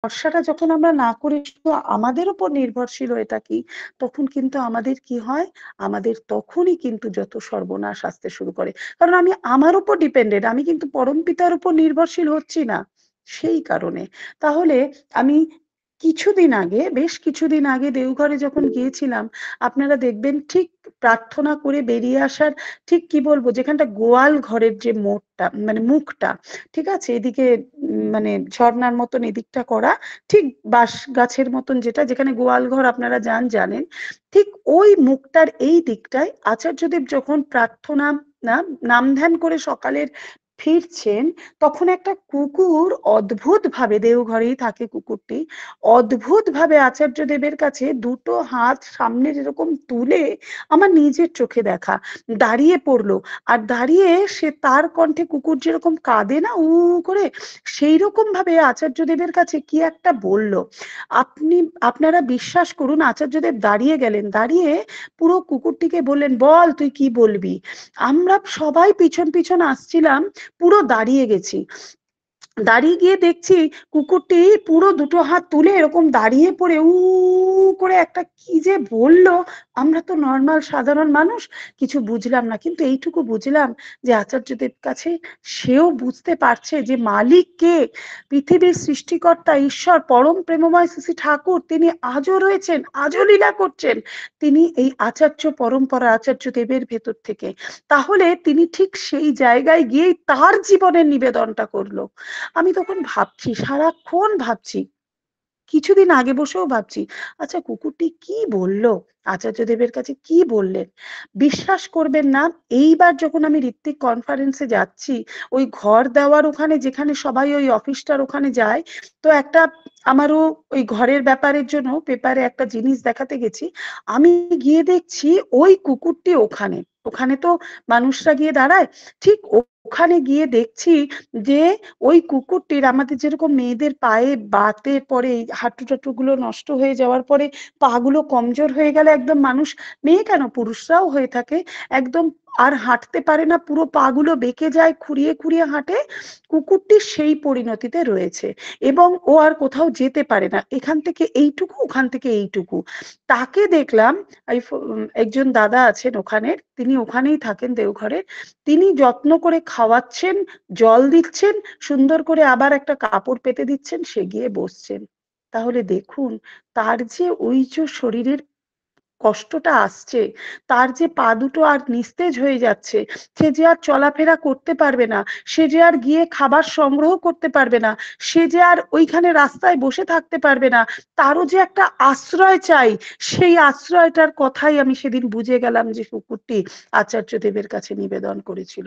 ভরসাটা যখন আমরা না করে শুধু আমাদের উপর নির্ভরশীল হয়ে থাকি, তখন কিন্তু আমাদের কি হয়? আমাদের তখনই কিন্তু যত সর্বনাশ আসতে শুরু করে। কারণ আমি আমার উপর ডিপেন্ডেন্ট, আমি কিন্তু পরমপিতার উপর নির্ভরশীল হচ্ছি না। সেই কারণে। তাহলে আমি কিছুদিন আগে, বেশ কিছুদিন আগে দেওঘরে যখন গিয়েছিলাম, আপনারা দেখবেন ঠিক প্রার্থনা করে বেরিয়ে আসার ঠিক কি বলবো, যেখানটা গোয়াল ঘরের যে মোড়টা মানে মুখটা, ঠিক আছে? এদিকে মানে ঝর্ণার মতন এদিকটা করা, ঠিক বাঁশ গাছের মতন যেটা, যেখানে গোয়াল ঘর আপনারা জানেন, ঠিক ওই মুখটার এই দিকটায় আচার্যদেব যখন প্রার্থনা না নাম ধ্যান করে সকালের ফিরছেন, তখন একটা কুকুর অদ্ভুত ভাবে, দেওঘরেই থাকে কুকুরটি, অদ্ভুত ভাবে আচার্যদেবের কাছে দুটো হাত সামনের এরকম তুলে, আমার নিজের চোখে দেখা, দাঁড়িয়ে পড়লো। আর দাঁড়িয়ে সে তার কণ্ঠে, কুকুর যেরকম কাঁদে না উ করে, সেই রকম ভাবে আচার্যদেবের কাছে কি একটা বলল। আপনি আপনারা বিশ্বাস করুন, আচার্যদেব দাঁড়িয়ে গেলেন, দাঁড়িয়ে পুরো কুকুরটিকে বললেন, বল তুই কি বলবি। আমরা সবাই পিছন পিছন আসছিলাম, পুরো দাঁড়িয়ে গেছি। দাঁড়িয়ে গিয়ে দেখছি কুকুরটি পুরো দুটো হাত তুলে এরকম দাঁড়িয়ে পড়ে উ করে একটা কি যে বললো। আমরা তো নর্মাল সাধারণ মানুষ, কিছু বুঝলাম না, কিন্তু এইটুকু বুঝলাম যে আচার্যদেব কাছে সেও বুঝতে পারছে যে মালিক কে, পৃথিবীর সৃষ্টিকর্তা ঈশ্বর পরম প্রেমময় শ্রী শ্রী ঠাকুর, তিনি আজও রয়েছেন, আজও লীলা করছেন, তিনি এই আচার্য পরম্পরা আচার্য দেবের ভেতর থেকে। তাহলে তিনি ঠিক সেই জায়গায় গিয়েই তার জীবনের নিবেদনটা করলো। আমি তখন ভাবছি, সারাক্ষণ ভাবছি, কিছুদিন আগে বসেও ভাবছি, আচ্ছা কুকুরটি কি বললো, আচার্যদেবের কাছে কি বললেন। বিশ্বাস করবেন না, এইবার যখন আমি ঋত্বিক কনফারেন্সে যাচ্ছি, ওই ঘর দেওয়ার ওখানে, যেখানে সবাই ওই অফিসটার ওখানে যায়, তো একটা আমারও ওই ঘরের ব্যাপারের জন্য পেপারে একটা জিনিস দেখাতে গেছি। আমি গিয়ে দেখছি ওই কুকুরটি ওখানে, ওখানে তো মানুষরা গিয়ে দাঁড়ায়, ঠিক ওখানে গিয়ে দেখছি যে ওই কুকুরটির, আমাদের যেরকম মেয়েদের পায়ে বাতে পরে এই হাঁটু টাটু গুলো নষ্ট হয়ে যাওয়ার পরে পা গুলো কমজোর হয়ে গেলে একদম মানুষ, মেয়ে কেন পুরুষরাও হয়ে থাকে, একদম আর হাঁটতে পারে না, পুরো পা গুলো বেঁকে যায়, খুঁড়িয়ে খুঁড়িয়ে হাঁটে, কুকুরটি সেই পরিণতিতে রয়েছে। এবং ও আর কোথাও যেতে পারে না, এখান থেকে এইটুকু, ওখান থেকে এইটুকু। তাকে দেখলাম, একজন দাদা আছেন ওখানের, তিনি ওখানেই থাকেন দেওঘরে, তিনি যত্ন করে খাওয়াচ্ছেন, জল দিচ্ছেন, সুন্দর করে আবার একটা কাপড় পেতে দিচ্ছেন, সে গিয়ে বসছেন। তাহলে দেখুন, তার যে ওই যে শরীরের কষ্টটা আসছে, তার যে পা দুটো আর নিস্তেজ হয়ে যাচ্ছে, সে যে আর চলাফেরা করতে পারবে না, সে যে আর গিয়ে খাবার সংগ্রহ করতে পারবে না, সে যে আর ওইখানে রাস্তায় বসে থাকতে পারবে না, তারও যে একটা আশ্রয় চাই, সেই আশ্রয়টার কথাই আমি সেদিন বুঝে গেলাম যে কুকুরটি আচার্যদেবের কাছে নিবেদন করেছিল।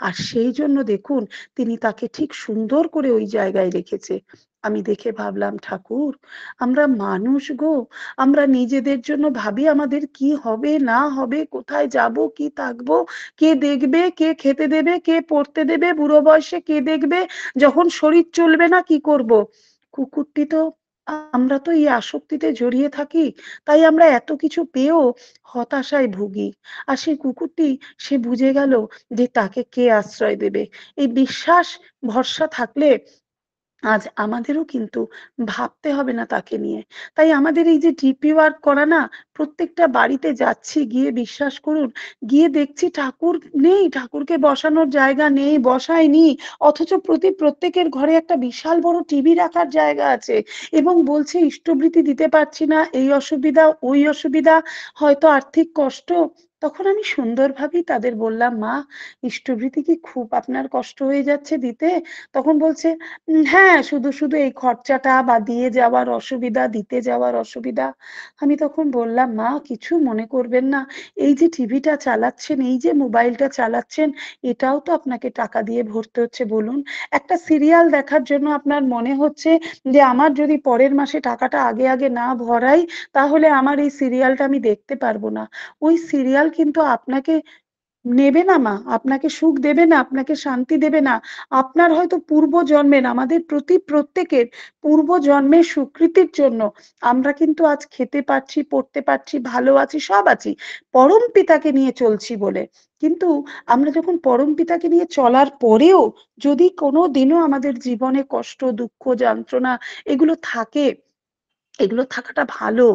আর সেই জন্য দেখুন, তিনি তাকে ঠিক সুন্দর করে ওই জায়গায় রেখেছে। আমি দেখে ভাবলাম, ঠাকুর, আমরা মানুষ গো, আমরা নিজেদের জন্য ভাবি আমাদের কি হবে না হবে, কোথায় যাব, কি থাকবো, কে দেখবে, কে খেতে দেবে, কে পড়তে দেবে, বুড়ো বয়সে কে দেখবে, যখন শরীর চলবে না কি করব। কুকুরটি তো, আমরা তো এই আসক্তিতে জড়িয়ে থাকি, তাই আমরা এত কিছু পেয়েও হতাশায় ভুগি। আর সেই কুকুরটি, সে বুঝে গেল যে তাকে কে আশ্রয় দেবে। এই বিশ্বাস ভরসা থাকলে আজ আমাদেরও কিন্তু ভাবতে হবে না তাকে নিয়ে। তাই আমাদের এই যে ডিপি ওয়ার্ক করা না, প্রত্যেকটা বাড়িতে যাচ্ছি, গিয়ে বিশ্বাস করুন, গিয়ে দেখছি ঠাকুর নেই, ঠাকুরকে বসানোর জায়গা নেই, বসায়নি, অথচ প্রত্যেকের ঘরে একটা বিশাল বড় টিভি রাখার জায়গা আছে, এবং বলছে ইষ্টবৃতি দিতে পারছি না, এই অসুবিধা ওই অসুবিধা, হয়তো আর্থিক কষ্ট। তখন আমি সুন্দরভাবেই তাদের বললাম, মা, ইষ্টবৃতি কি খুব আপনার কষ্ট হয়ে যাচ্ছে দিতে? তখন বলছে, হ্যাঁ, শুধু শুধু এই খরচাটা বা দিয়ে যাওয়ার অসুবিধা, দিতে যাওয়ার অসুবিধা। আমি তখন বললাম, মা, কিছু মনে করবেন না, এই যে টিভিটা চালাচ্ছেন, এই যে মোবাইলটা চালাচ্ছেন, এটাও তো আপনাকে টাকা দিয়ে ভরতে হচ্ছে বলুন। একটা সিরিয়াল দেখার জন্য আপনার মনে হচ্ছে যে আমার যদি পরের মাসে টাকাটা আগে আগে না ভরাই, তাহলে আমার এই সিরিয়ালটা আমি দেখতে পারবো না। ওই সিরিয়াল কিন্তু আপনাকে নেবে না মা, আপনাকে সুখ দেবে না, আপনাকে শান্তি দেবে না। আপনার হয়তো পূর্ব জন্মের, আমাদের প্রতি প্রত্যেকের পূর্ব জন্মের স্বীকৃতির জন্য আমরা কিন্তু আজ খেতে পারছি, পড়তে পারছি, ভালো আছি, সব আছি পরম পিতাকে নিয়ে চলছি বলে। কিন্তু আমরা যখন পরম পিতাকে নিয়ে চলার পরেও যদি কোনো দিনও আমাদের জীবনে কষ্ট, দুঃখ, যন্ত্রণা এগুলো থাকে, এগুলো থাকাটা ভালো।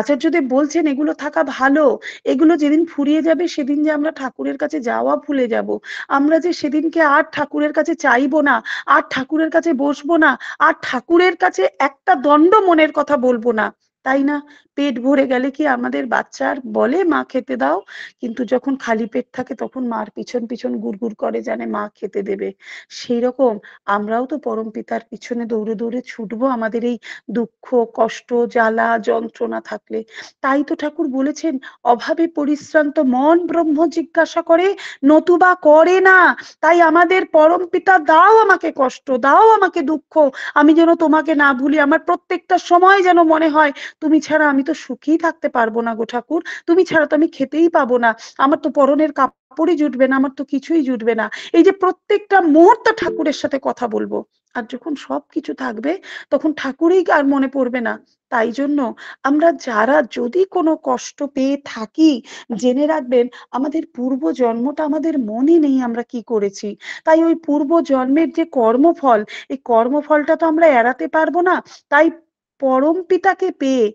আচার্যদেব বলছেন এগুলো থাকা ভালো। এগুলো যেদিন ফুরিয়ে যাবে সেদিন যে আমরা ঠাকুরের কাছে যাওয়া ভুলে যাব। আমরা যে সেদিনকে আর ঠাকুরের কাছে চাইবো না, আর ঠাকুরের কাছে বসবো না, আর ঠাকুরের কাছে একটা দণ্ড মনের কথা বলবো না। তাই না? পেট ভরে গেলে কি আমাদের বাচ্চার বলে মা খেতে দাও? কিন্তু যখন খালি পেট থাকে তখন মার পিছন পিছন গুড়গুড় করে জানে মা খেতে দেবে। সেই রকম আমরাও তো পরম পিতার পিছনে দৌড়ে দৌড়ে ছুটবো আমাদের এই দুঃখ, কষ্ট, জ্বালা, যন্ত্রণা থাকলে। তাই তো ঠাকুর বলেছেন, অভাবে পরিশ্রান্ত মন ব্রহ্ম জিজ্ঞাসা করে, নতুবা করে না। তাই আমাদের পরম পিতা দাও আমাকে কষ্ট, দাও আমাকে দুঃখ, আমি যেন তোমাকে না ভুলি। আমার প্রত্যেকটা সময় যেন মনে হয় তুমি ছাড়া আমি তো সুখেই থাকতে পারবো না গো ঠাকুর, তুমি ছাড়া তো আমি খেতেই পাবো না, আমার তো পরনের কাপড়ই জুটবে না, আমার তো কিছুই জুটবে না। এই যে প্রত্যেকটা মুহূর্ত ঠাকুরের সাথে কথা বলবো। আর যখন সবকিছু থাকবে তখন ঠাকুরই আর মনে পড়বে না। তাই জন্য আমরা যারা যদি কোনো কষ্ট পেয়ে থাকি, জেনে রাখবেন আমাদের পূর্ব জন্মটা আমাদের মনে নেই আমরা কি করেছি। তাই ওই পূর্ব জন্মের যে কর্মফল, এই কর্মফলটা তো আমরা এড়াতে পারবো না। তাই পরম পিতাকে পেয়ে,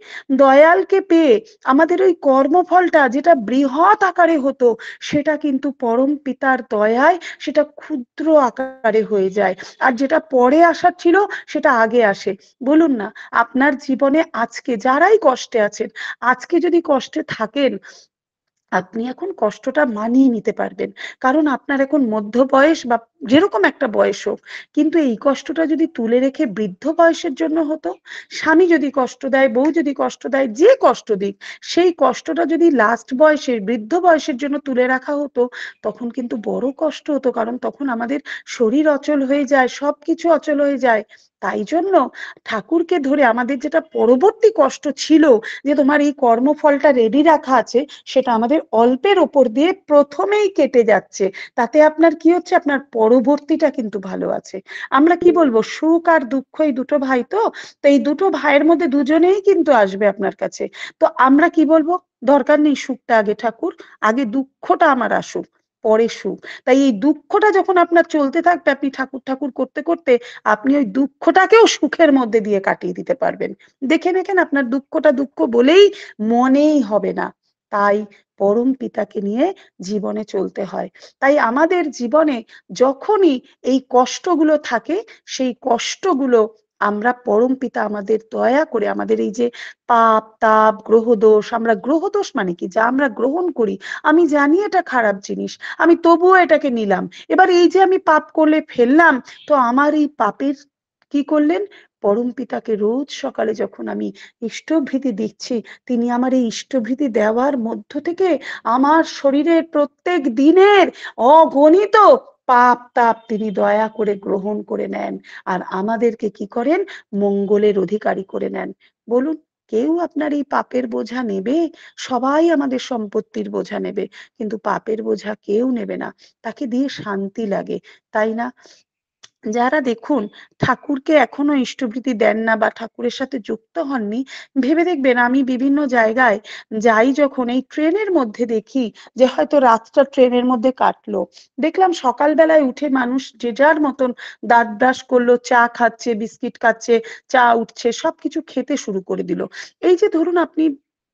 দয়ালকে পেয়ে আমাদের ওই কর্মফলটা যেটা বৃহৎ আকারে হতো সেটা কিন্তু পরম পিতার দয়ায় সেটা ক্ষুদ্র আকারে হয়ে যায়। আর যেটা পরে আসার ছিল সেটা আগে আসে। বলুন না, আপনার জীবনে আজকে যারাই কষ্টে আছেন, আজকে যদি কষ্টে থাকেন, আপনি এখন কষ্টটা মানিয়ে নিতে পারবেন। কারণ আপনার এখন মধ্য বয়স বা যেরকম একটা বয়স হোক, কিন্তু এই কষ্টটা যদি তুলে রেখে বৃদ্ধ বয়সের জন্য হতো, স্বামী যদি কষ্ট দেয়, বউ যদি কষ্ট দেয়, যে কষ্ট দিক, সেই কষ্টটা যদি লাস্ট বয়সের, বৃদ্ধ বয়সের জন্য তুলে রাখা হতো, তখন কিন্তু বড় কষ্ট হতো। কারণ তখন আমাদের শরীর অচল হয়ে যায়, সবকিছু অচল হয়ে যায়। তাই জন্য ঠাকুরকে ধরে আমাদের যেটা পরবর্তী কষ্ট ছিল, যে তোমার এই কর্মফলটা রেডি রাখা আছে, সেটা আমাদের অল্পের ওপর দিয়ে প্রথমেই কেটে যাচ্ছে। তাতে আপনার কি হচ্ছে, আপনার পরবর্তীটা কিন্তু ভালো আছে। আমরা কি বলবো, সুখ আর দুঃখ এই দুটো ভাই তো, তো এই দুটো ভাইয়ের মধ্যে দুজনেই কিন্তু আসবে আপনার কাছে। তো আমরা কি বলবো, দরকার নেই সুখটা আগে ঠাকুর, আগে দুঃখটা আমার আসুক, পরে সুখ। তাই এই দুঃখটা যখন আপনার চলতে থাকবে, আপনি ঠাকুর ঠাকুর করতে করতে আপনি ওই দুঃখটাকেও সুখের মধ্যে দিয়ে কাটিয়ে দিতে পারবেন। দেখে দেখেন আপনার দুঃখটা দুঃখ বলেই মনেই হবে না। তাই পরম পিতাকে নিয়ে জীবনে চলতে হয়। তাই আমাদের জীবনে যখনই এই কষ্টগুলো থাকে, সেই কষ্টগুলো আমরা পরম পিতা আমাদের দয়া করে আমাদের এই যে পাপ তাপ গ্রহদোষ, আমরা গ্রহদোষ মানে কি, যা আমরা গ্রহণ করি, আমি জানি এটা খারাপ জিনিস, আমি তবুও এটাকে নিলাম। এবার এই যে আমি পাপ করলে ফেললাম, তো আমার এই পাপের কি করলেন, পরম পিতাকে রোজ সকালে যখন আমি ইষ্টভৃতি দিচ্ছি, তিনি আমার এই ইষ্টভৃতি দেওয়ার মধ্য থেকে আমার শরীরের প্রত্যেক দিনের অগণিত পাপ তাপ তিনি দয়া করে গ্রহণ করে নেন। আর আমাদেরকে কি করেন, মঙ্গলের অধিকারী করে নেন। বলুন, কেউ আপনার এই পাপের বোঝা নেবে? সবাই আমাদের সম্পত্তির বোঝা নেবে, কিন্তু পাপের বোঝা কেউ নেবে না। তাকে দিয়ে শান্তি লাগে, তাই না? যারা দেখুন ঠাকুরকে এখনো ইষ্টভৃতি দেন না বা ঠাকুরের সাথে যুক্ত হননি, ভেবে দেখবেন, আমি বিভিন্ন জায়গায় যাই যখন, এই ট্রেনের মধ্যে দেখি যে হয়তো রাতটা ট্রেনের মধ্যে কাটলো, দেখলাম সকালবেলায় উঠে মানুষ যে যার মতন দাঁত ব্রাশ করলো, চা খাচ্ছে, বিস্কিট খাচ্ছে, চা উঠছে, সবকিছু খেতে শুরু করে দিল। এই যে ধরুন আপনি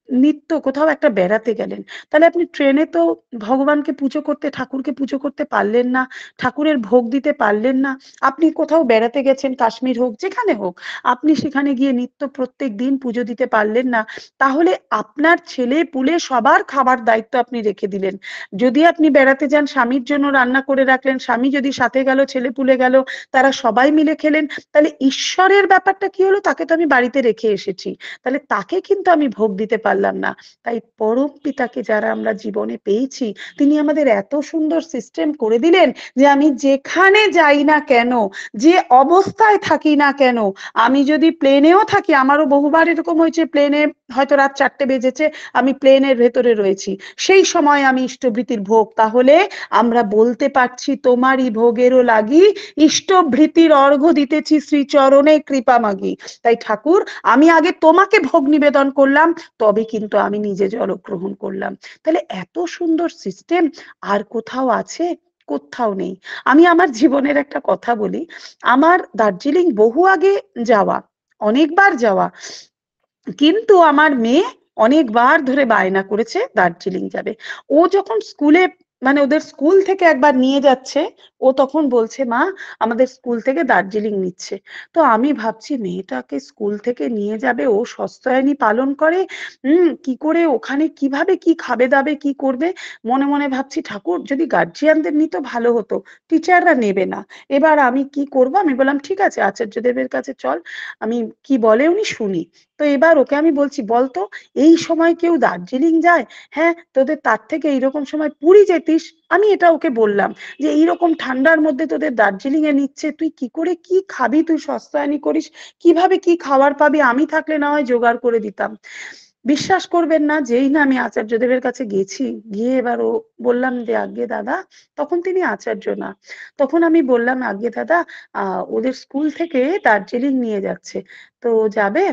নিত্য কোথাও একটা বেড়াতে গেলেন, তাহলে আপনি ট্রেনে তো ভগবানকে পুজো করতে, ঠাকুরকে পুজো করতে পারলেন না, ঠাকুরের ভোগ দিতে পারলেন না। আপনি কোথাও বেড়াতে গেছেন, কাশ্মীর হোক যেখানে হোক, আপনি সেখানে গিয়ে নিত্য প্রত্যেক দিন পুজো দিতে পারলেন না। তাহলে আপনার ছেলে পুলে সবার খাবার দায়িত্ব আপনি রেখে দিলেন। যদি আপনি বেড়াতে যান, স্বামীর জন্য রান্না করে রাখলেন, স্বামী যদি সাথে গেল, ছেলে পুলে গেল, তারা সবাই মিলে খেলেন। তাহলে ঈশ্বরের ব্যাপারটা কি হলো, তাকে তো আমি বাড়িতে রেখে এসেছি, তাহলে তাকে কিন্তু আমি ভোগ দিতে পারবো পারলাম না। তাই পরম পিতাকে যারা আমরা জীবনে পেয়েছি, তিনি আমাদের এত সুন্দর সিস্টেম করে দিলেন যে আমি যেখানে যাই না কেন, যে অবস্থায় থাকি না কেন, আমি যদি প্লেনেও থাকি, আমারও বহুবার এরকম হয়েছে, প্লেনে হয়তো রাত 4টে বেজেছে, আমি প্লেনের ভেতরে রয়েছি, সেই সময় আমি ইষ্টভৃতির ভোগ, তাহলে আমরা বলতে পারছি তোমারই ভোগেরও লাগি ইষ্টভৃতির অর্ঘ্য দিতেছি শ্রীচরণে কৃপা মাগি। তাই ঠাকুর, আমি আগে তোমাকে ভোগ নিবেদন করলাম, তবে কিন্তু আমি নিজে জল গ্রহণ করলাম। তাহলে এত সুন্দর সিস্টেম আর কোথাও আছে? কোথাও নেই। আমি আমার জীবনের একটা কথা বলি, আমার দার্জিলিং বহু আগে যাওয়া, অনেকবার যাওয়া, কিন্তু আমার মেয়ে অনেকবার ধরে বায়না করেছে দার্জিলিং যাবে। ও যখন স্কুলে, মানে ওদের স্কুল থেকে একবার নিয়ে যাচ্ছে, ও তখন বলছে মা আমাদের স্কুল থেকে দার্জিলিং নিচ্ছে। তো আমি ভাবছি মেয়েটাকে স্কুল থেকে নিয়ে যাবে, ও সস্তায়নী পালন করে, কি করে ওখানে কিভাবে কি খাবে দাবে কি করবে, মনে মনে ভাবছি ঠাকুর যদি গার্জিয়ানদের নিত ভালো হতো, টিচাররা নেবে না। এবার আমি কি করব, আমি বললাম ঠিক আছে আচার্যদেবের কাছে চল, আমি কি বলে উনি শুনি। তো এবার ওকে আমি বলছি বলতো, এই সময় কেউ দার্জিলিং যায়? হ্যাঁ, তোদের তার থেকে এইরকম সময় পুরী যেতিস। আমি এটা ওকে বললাম যে এইরকম ঠান্ডার মধ্যে তোদের দার্জিলিং এ নিচ্ছে, তুই কি করে কি খাবি, তুই সস্তায়নী করিস, কিভাবে কি খাবার পাবি, আমি থাকলে না হয় জোগাড় করে দিতাম। বিশ্বাস করবেন না, যেই না আমি আচার্যদেবের কাছে গেছি, গিয়ে এবার ও বললাম যে আজ্ঞে দাদা, তখন তিনি আচার্য না, তখন আমি বললাম আজ্ঞে দাদা, ওদের স্কুল থেকে দার্জিলিং নিয়ে যাচ্ছে, তো যাবে?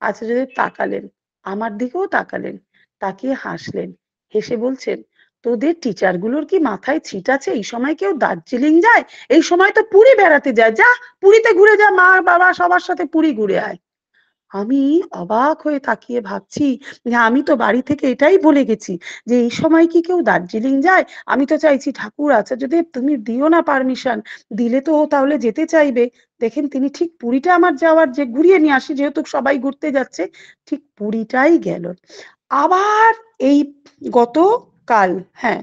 আচার্যদেব তাকালেন, আমার দিকেও তাকালেন, তাকিয়ে হাসলেন, হেসে বলছেন তোদের টিচার গুলোর কি মাথায় ছিট আছে, এই সময় কেউ দার্জিলিং যায়? এই সময় তো পুরী বেড়াতে যায়, যা পুরীতে ঘুরে যা, মা বাবা সবার সাথে পুরী ঘুরে আয়। আমি অবাক হয়ে তাকিয়ে ভাবছি যে আমি তো বাড়ি থেকে এটাই বলে গেছি যে এই সময় কি কেউ দার্জিলিং যায়? আমি তো চাইছি ঠাকুর আচার্যদেব তুমি দিও না পারমিশন, দিলে তো ও তাহলে যেতে চাইবে। দেখেন তিনি ঠিক পুরীটা, আমার যাওয়ার যে ঘুরিয়ে নিয়ে আসি যেহেতু সবাই ঘুরতে যাচ্ছে, ঠিক পুরীটাই গেল। আবার এই গতকাল, হ্যাঁ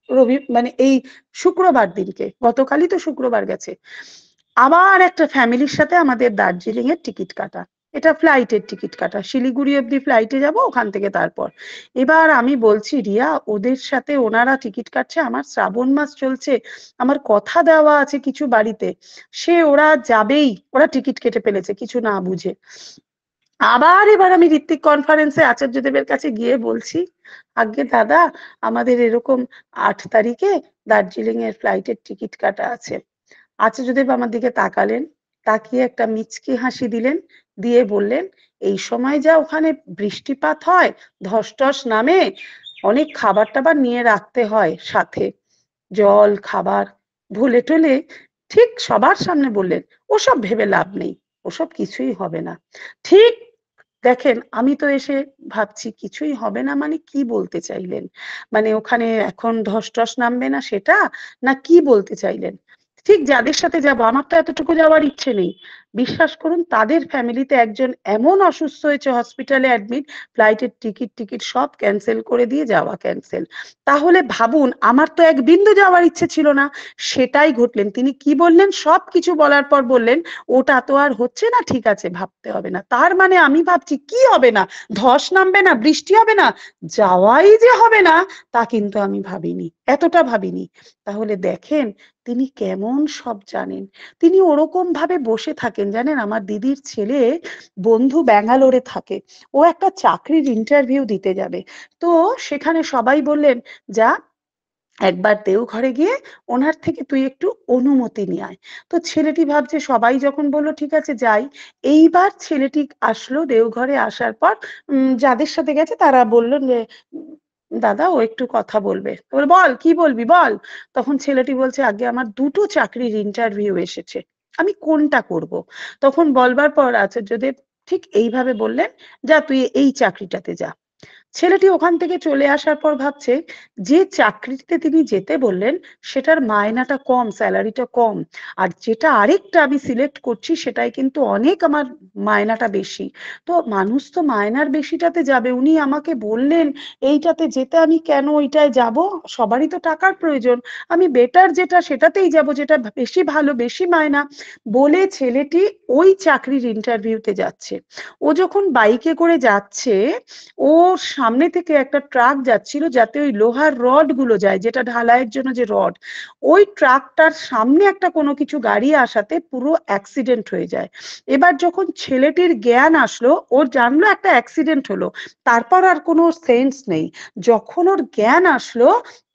রবি মানে এই শুক্রবার দিনকে, গতকালই তো শুক্রবার গেছে, আবার একটা ফ্যামিলির সাথে আমাদের দার্জিলিং এর টিকিট কাটা। এটা ফ্লাইটের টিকিট কাটা, শিলিগুড়ি অব্দি ফ্লাইটে যাব, ওখান থেকে তারপর। এবার আমি বলছি রিয়া, ওদের সাথে ওনারা টিকিট কাটছে, আমার শ্রাবণ মাস চলছে, আমার কথা দেওয়া আছে কিছু বাড়িতে, সে ওরা যাবেই, ওরা টিকিট কেটে ফেলেছে কিছু না বুঝে। আবার এবার আমি ঋত্বিক কনফারেন্সে আচার্যদেবের কাছে গিয়ে বলছি আজ্ঞে দাদা আমাদের এরকম 8 তারিখে দার্জিলিং এর ফ্লাইটের টিকিট কাটা আছে। আচার্যদেব আমার দিকে তাকালেন, তাকিয়ে একটা মিচকি হাসি দিলেন, দিয়ে বললেন এই সময় যা ওখানে বৃষ্টিপাত হয়, ধস টস নামে, অনেক খাবার টাবার নিয়ে রাখতে হয় সাথে, জল খাবার, ভুলে টুলে, ঠিক সবার সামনে বললেন ওসব ভেবে লাভ নেই, ওসব কিছুই হবে না। ঠিক দেখেন, আমি তো এসে ভাবছি কিছুই হবে না মানে কি বলতে চাইলেন, মানে ওখানে এখন ধস টস নামবে না সেটা, না কি বলতে চাইলেন? ঠিক যাদের সাথে যাব, আমার তো এতটুকু যাওয়ার ইচ্ছে নেই, বিশ্বাস করুন তাদের ফ্যামিলিতে একজন এমন অসুস্থ হয়েছে, হসপিটালে অ্যাডমিট, ফ্লাইটের টিকিট টিকিট সব ক্যান্সেল করে দিয়ে যাওয়া ক্যান্সেল। তাহলে ভাবুন, আমার তো এক বিন্দু যাওয়ার ইচ্ছে ছিল না, সেটাই ঘটলেন। তিনি কি বললেন, সব কিছু বলার পর বললেন ওটা তো আর হচ্ছে না, ঠিক আছে ভাবতে হবে না। তার মানে আমি ভাবছি কি হবে না, ধস নামবে না, বৃষ্টি হবে না, যাওয়াই যে হবে না তা কিন্তু আমি ভাবিনি, এতটা ভাবিনি। তাহলে দেখেন তিনি কেমন সব জানেন। তিনি ওরকম ভাবে বসে থাকেন, জানেন আমার দিদির ছেলে বন্ধু ব্যাঙ্গালোরে থাকে, ও একটা চাকরির ইন্টারভিউ দিতে যাবে, তো সেখানে সবাই বললেন যা একবার দেওঘরে গিয়ে ওনার থেকে তুই একটু অনুমতি নিয়ে আয়। তো ছেলেটি ভাবছে সবাই যখন বললো ঠিক আছে যাই। এইবার ছেলেটি আসলো দেওঘরে, আসার পর যাদের সাথে গেছে তারা বললো যে দাদা ও একটু কথা বলবে, তো বলে, বল কি বলবি বল। তখন ছেলেটি বলছে আগে আমার দুটো চাকরির ইন্টারভিউ এসেছে, আমি কোনটা করব। তখন বলবার পর আচার্যদেব ঠিক এইভাবে বললেন যা তুই এই চাকরিটাতে যা। ছেলেটি ওখান থেকে চলে আসার পর ভাবছে যে চাকরিতে তিনি যেতে বললেন সেটার মায়নাটা কম, স্যালারিটা কম, আর যেটা আরেকটা আমি সিলেক্ট করছি সেটাই কিন্তু অনেক আমার মায়নাটা বেশি। তো মানুষ তো মায়নার বেশিটাতে যাবে, উনি আমাকে বললেন এইটাতে যেতে, আমি কেন ওইটায় যাব? সবারই তো টাকার প্রয়োজন, আমি বেটার যেটা সেটাতেই যাব, যেটা বেশি ভালো, বেশি মায়না। বলে ছেলেটি ওই চাকরির ইন্টারভিউতে যাচ্ছে। ও যখন বাইকে করে যাচ্ছে, ও সামনে থেকে একটা ট্রাক যাচ্ছিল যাতে ওই লোহার রড গুলো যায়, যেটা ঢালাইয়ের জন্য যে রড, ওই ট্রাকটার সামনে একটা কোনো কিছু গাড়ি আসাতে পুরো অ্যাক্সিডেন্ট হয়ে যায়। এবার যখন ছেলেটির জ্ঞান আসলো, ও জানলো একটা অ্যাক্সিডেন্ট হলো, তারপর আর কোনো সেন্স নেই। যখন ওর জ্ঞান আসলো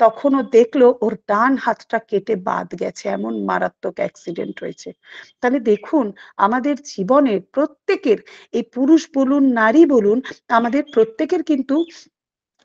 তখন ও দেখলো ওর ডান হাতটা কেটে বাদ গেছে, এমন মারাত্মক অ্যাক্সিডেন্ট হয়েছে। তাহলে দেখুন, আমাদের জীবনের প্রত্যেকের, এই পুরুষ বলুন নারী বলুন, আমাদের প্রত্যেকের কিন্তু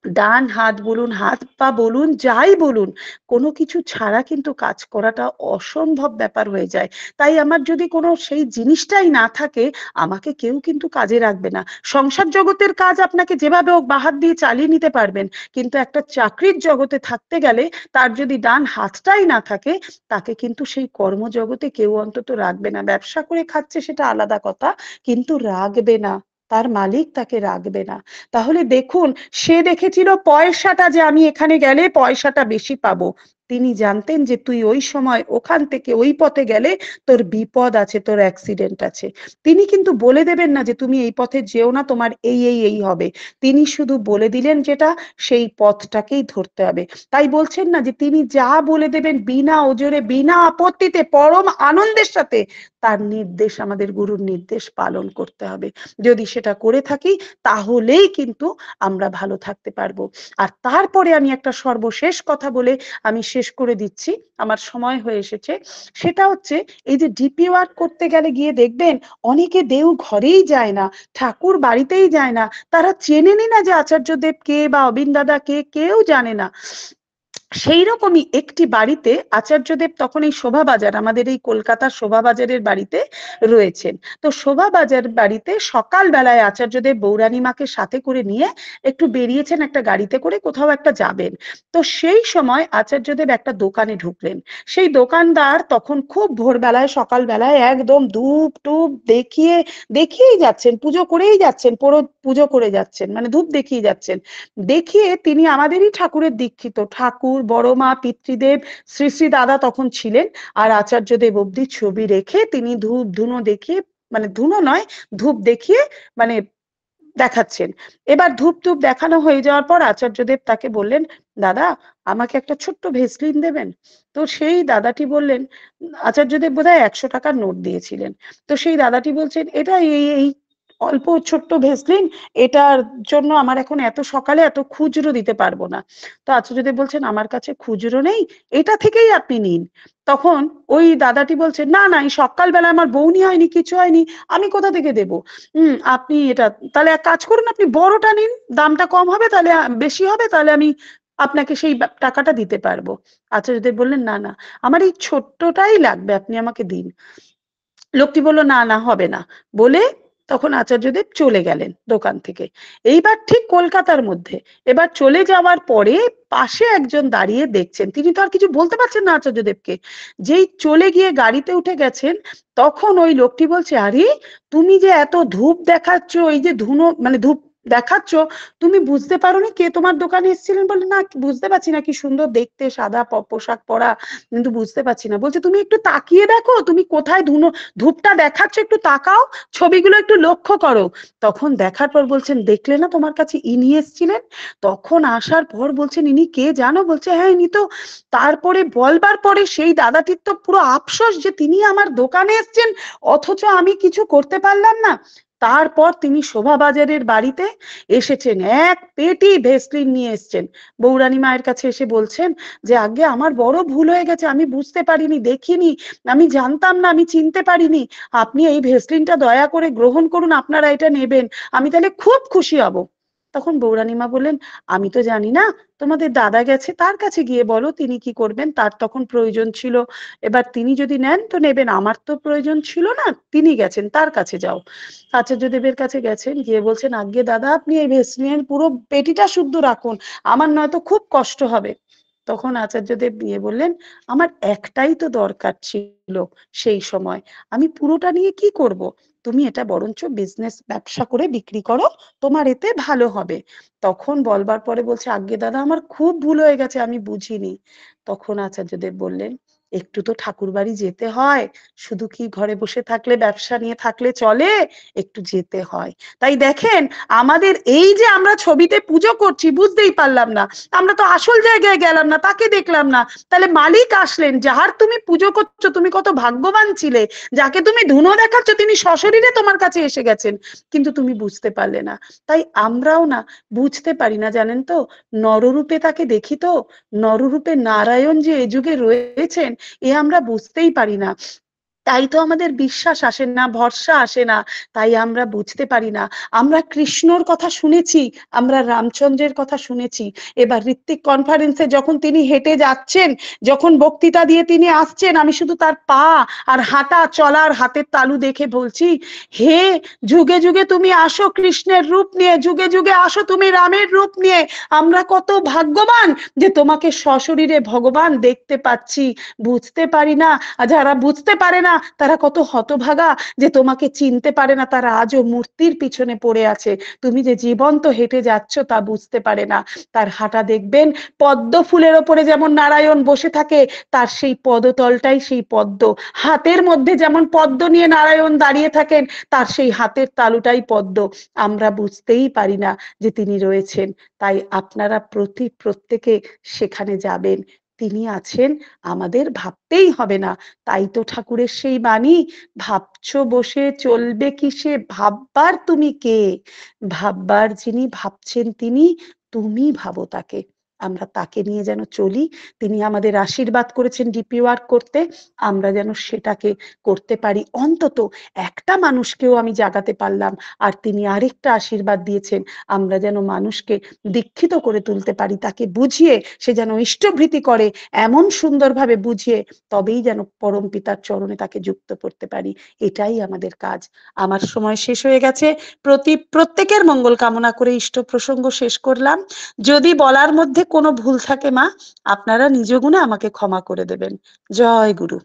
ডান হাত বলুন, হাত পা বলুন, যাই বলুন, কোনো কিছু ছাড়া কিন্তু কাজ করাটা অসম্ভব ব্যাপার হয়ে যায়। তাই আমার যদি কোনো সেই জিনিসটাই না থাকে, আমাকে কেউ কিন্তু কাজে রাখবে না। সংসার জগতের কাজ আপনাকে যেভাবে হোক বাহাত দিয়ে চালিয়ে নিতে পারবেন, কিন্তু একটা চাকরির জগতে থাকতে গেলে তার যদি ডান হাতটাই না থাকে, তাকে কিন্তু সেই কর্মজগতে কেউ অন্তত রাখবে না। ব্যবসা করে খাচ্ছে সেটা আলাদা কথা, কিন্তু রাখবে না, তার মালিক তাকে রাখবে না। তাহলে দেখুন, সে দেখেছিল পয়সাটা, যে আমি এখানে গেলে পয়সাটা বেশি পাবো। তিনি জানতেন যে তুই ওই সময় ওখান থেকে ওই পথে গেলে তোর বিপদ আছে, তোর অ্যাক্সিডেন্ট আছে। তিনি কিন্তু বলে দেবেন না যে তুমি এই পথে যেও না, তোমার এই হবে। তিনি শুধু বলে দিলেন যেটা, সেই পথটাকেই ধরতে হবে। তাই বলছেন না যে তিনি যা বলে দেবেন বিনা ওজরে, বিনা আপত্তিতে, পরম আনন্দের সাথে তার নির্দেশ, আমাদের গুরুর নির্দেশ পালন করতে হবে। যদি সেটা করে থাকি তাহলেই কিন্তু আমরা ভালো থাকতে পারবো। আর তারপরে আমি একটা সর্বশেষ কথা বলে আমি শেষ করে দিচ্ছি, আমার সময় হয়ে এসেছে। সেটা হচ্ছে, এই যে ডিপি ওয়ার্ক করতে গেলে গিয়ে দেখবেন অনেকে দেউ ঘরেই যায় না, ঠাকুর বাড়িতেই যায় না, তারা চেনেনই না যে আচার্যদেব কে বা অবিন দাদা কে, কেউ জানে না। সেই রকমই একটি বাড়িতে আচার্যদেব তখন এই শোভাবাজার, আমাদের এই কলকাতার শোভাবাজারের বাড়িতে রয়েছেন। তো শোভাবাজার বাড়িতে সকাল বেলায় আচার্যদেব বৌরানী মাকে সাথে করে নিয়ে একটু বেরিয়েছেন একটা গাড়িতে করে, কোথাও একটা যাবেন। তো সেই সময় আচার্যদেব একটা দোকানে ঢুকলেন। সেই দোকানদার তখন খুব ভোরবেলায়, সকাল বেলায় একদম ধূপ টুপ দেখিয়ে দেখিয়েই যাচ্ছেন, পুজো করেই যাচ্ছেন, পুজো করে যাচ্ছেন, মানে ধূপ দেখিয়ে যাচ্ছেন। দেখিয়ে তিনি আমাদেরই ঠাকুরের দীক্ষিত, ঠাকুর, বড় মা, পিতৃদেব, শ্রী শ্রী দাদা তখন ছিলেন, আর আচার্যদেব অব্দি ছবি রেখে তিনি ধূপ ধুনো দেখিয়ে, মানে ধুনো নয়, ধূপ দেখিয়ে, মানে দেখাচ্ছেন। এবার ধূপ ধূপ দেখানো হয়ে যাওয়ার পর আচার্যদেব তাকে বললেন, দাদা আমাকে একটা ছোট্ট ভেসলিন দেবেন? তো সেই দাদাটি বললেন, আচার্যদেব বোধহয় 100 টাকার নোট দিয়েছিলেন। তো সেই দাদাটি বলছেন, এটা এই এই অল্প ছোট্ট ভেসলিন, এটার জন্য আমার এখন এত সকালে এত খুচরো দিতে পারবো না। তো আচার্যদেব বলছেন, আমার কাছে খুচরো নেই, এটা থেকেই আপনি নিন। তখন ওই দাদাটি বলছেন, না না, এই সকালবেলা আমার বউনি হয়নি, কিছু হয়নি, আমি কোথা থেকে দেবো? আপনি এটা, তাহলে এক কাজ করুন, আপনি বড়টা নিন, দামটা কম হবে, তাহলে বেশি হবে, তাহলে আমি আপনাকে সেই টাকাটা দিতে পারবো। আচার্যদেব বললেন, না না, আমার এই ছোট্টটাই লাগবে, আপনি আমাকে দিন। লোকটি বলল, না না, হবে না, বলে তখন আচার্যদেব চলে গেলেন দোকান থেকে। এইবার ঠিক কলকাতার মধ্যে, এবার চলে যাওয়ার পরে পাশে একজন দাঁড়িয়ে দেখছেন, তিনি তো আর কিছু বলতে পারছেন না আচার্যদেবকে। যেই চলে গিয়ে গাড়িতে উঠে গেছেন, তখন ওই লোকটি বলছে, আরে তুমি যে এত ধূপ দেখাচ্ছ, এই যে ধুনো, মানে ধূপ দেখাচ্ছ, তুমি বুঝতে পারোনি কে তোমার দোকানে এসেছিলেন? বলে, না বুঝতে পারছি না, কি সুন্দর দেখতে, সাদা পোশাক পরা, কিন্তু বুঝতে পারছি না। বলছে, তুমি একটু তাকিয়ে দেখো, তুমি কোথায় ধূপটা দেখাচ্ছ, একটু তাকাও, ছবিগুলো একটু লক্ষ্য করো। তখন দেখার পর বলছেন, দেখলে না তোমার কাছে ইনি এসেছিলেন? তখন আসার পর বলছেন, ইনি কে জানো? বলছে, হ্যাঁ ইনি তো। তারপরে বলবার পরে সেই দাদাটির তো পুরো আফসোস যে তিনি আমার দোকানে এসেছেন, অথচ আমি কিছু করতে পারলাম না। তারপর তিনি শোভাবাজারের বাড়িতে এসেছেন, এক পেটি ভেসলিন নিয়ে এসেছেন। বৌরানী মায়ের কাছে এসে বলছেন যে, আগে আমার বড় ভুল হয়ে গেছে, আমি বুঝতে পারিনি, দেখিনি, আমি জানতাম না, আমি চিনতে পারিনি, আপনি এই ভেসলিনটা দয়া করে গ্রহণ করুন, আপনারা এটা নেবেন, আমি তাহলে খুব খুশি হব। তখন বৌরানীমা বললেন, আমি তো জানি না, তোমাদের দাদা গেছে, তার কাছে গিয়ে বলো তিনি কি করবেন, তার তখন প্রয়োজন ছিল, এবার তিনি যদি নেন তো নেবেন, আমার তো প্রয়োজন ছিল না, তিনি গেছেন, তার কাছে যাও। আচার্যদেবের কাছে গেছেন, গিয়ে বলছেন, আজ্ঞে দাদা আপনি এই ভেসলিনের পুরো পেটিটা শুদ্ধ রাখুন, আমার নয়তো খুব কষ্ট হবে। তখন আচার্যদেব নিয়ে বললেন, আমার একটাই তো দরকার ছিল সেই সময়, আমি পুরোটা নিয়ে কি করব, তুমি এটা বরঞ্চ বিজনেস ব্যবসা করে বিক্রি করো, তোমার এতে ভালো হবে। তখন বলবার পরে বলছে, আজ্ঞে দাদা আমার খুব ভুল হয়ে গেছে, আমি বুঝিনি। তখন আচার্যদেব বললেন, একটু তো ঠাকুর বাড়ি যেতে হয়, শুধু কি ঘরে বসে থাকলে, ব্যবসা নিয়ে থাকলে চলে, একটু যেতে হয়। তাই দেখেন, আমাদের এই যে আমরা ছবিতে পুজো করছি, বুঝতেই পারলাম না, আমরা তো আসল জায়গায় গেলাম না, তাকে দেখলাম না, তাহলে মালিক আসলেন, যাহার তুমি পুজো করছো, তুমি কত ভাগ্যবান ছিলে, যাকে তুমি ধুনো দেখাচ্ছ তিনি সশরীরে তোমার কাছে এসে গেছেন, কিন্তু তুমি বুঝতে পারলে না। তাই আমরাও না বুঝতে পারি না, জানেন তো, নররূপে তাকে দেখি তো, নররূপে নারায়ণ যে এ যুগে রয়েছেন, এ আমরা বুঝতেই পারি না। তাই তো আমাদের বিশ্বাস আসে না, ভরসা আসে না, তাই আমরা বুঝতে পারি না। আমরা কৃষ্ণর কথা শুনেছি, আমরা রামচন্দ্রের কথা শুনেছি, এবার ঋত্বিক কনফারেন্সে যখন তিনি হেঁটে যাচ্ছেন, যখন বক্তৃতা দিয়ে তিনি আসছেন, আমি শুধু তার পা আর হাঁটা চলার হাতের তালু দেখে বলছি, হে যুগে যুগে তুমি আসো কৃষ্ণের রূপ নিয়ে, যুগে যুগে আসো তুমি রামের রূপ নিয়ে, আমরা কত ভাগ্যবান যে তোমাকে সশরীরে ভগবান দেখতে পাচ্ছি। বুঝতে পারি না, আর যারা বুঝতে পারে না তারা কত হতভাগা যে তোমাকে চিনতে পারে না, তারা আজও মূর্তির পিছনে পড়ে আছে, তুমি যে জীবন্ত হেঁটে যাচ্ছ তা বুঝতে পারে না। তার হাঁটা দেখবেন, পদ্ম ফুলের ওপরে যেমন নারায়ণ বসে থাকে, তার সেই পদতলটাই সেই পদ্ম, হাতের মধ্যে যেমন পদ্ম নিয়ে নারায়ণ দাঁড়িয়ে থাকেন, তার সেই হাতের তালুটাই পদ্ম। আমরা বুঝতেই পারি না যে তিনি রয়েছেন। তাই আপনারা প্রত্যেকে সেখানে যাবেন, তিনি আছেন, আমাদের ভাবতেই হবে না। তাই তো ঠাকুরের সেই বাণী, ভাবছো বসে চলবে কিসে, ভাববার তুমি কে, ভাববার যিনি ভাবছেন তিনি, তুমি ভাবো তাকে। আমরা তাকে নিয়ে যেন চলি, তিনি আমাদের আশীর্বাদ করেছেন ডিপি ওয়ার্ক করতে, আমরা যেন সেটাকে করতে পারি। অন্তত একটা মানুষকেও আমি জাগাতে পারলাম, আর তিনি আরেকটা আশীর্বাদ দিয়েছেন, আমরা যেন মানুষকে দীক্ষিত করে তুলতে পারি, তাকে বুঝিয়ে সে যেন ইষ্টভৃতি করে, এমন সুন্দরভাবে বুঝিয়ে তবেই যেন পরম পিতার চরণে তাকে যুক্ত করতে পারি। এটাই আমাদের কাজ। আমার সময় শেষ হয়ে গেছে। প্রত্যেকের মঙ্গল কামনা করে ইষ্ট প্রসঙ্গ শেষ করলাম। যদি বলার মধ্যে কোনো ভুল থাকে মা, আপনারা নিজ গুণে আমাকে ক্ষমা করে দেবেন। জয় গুরু।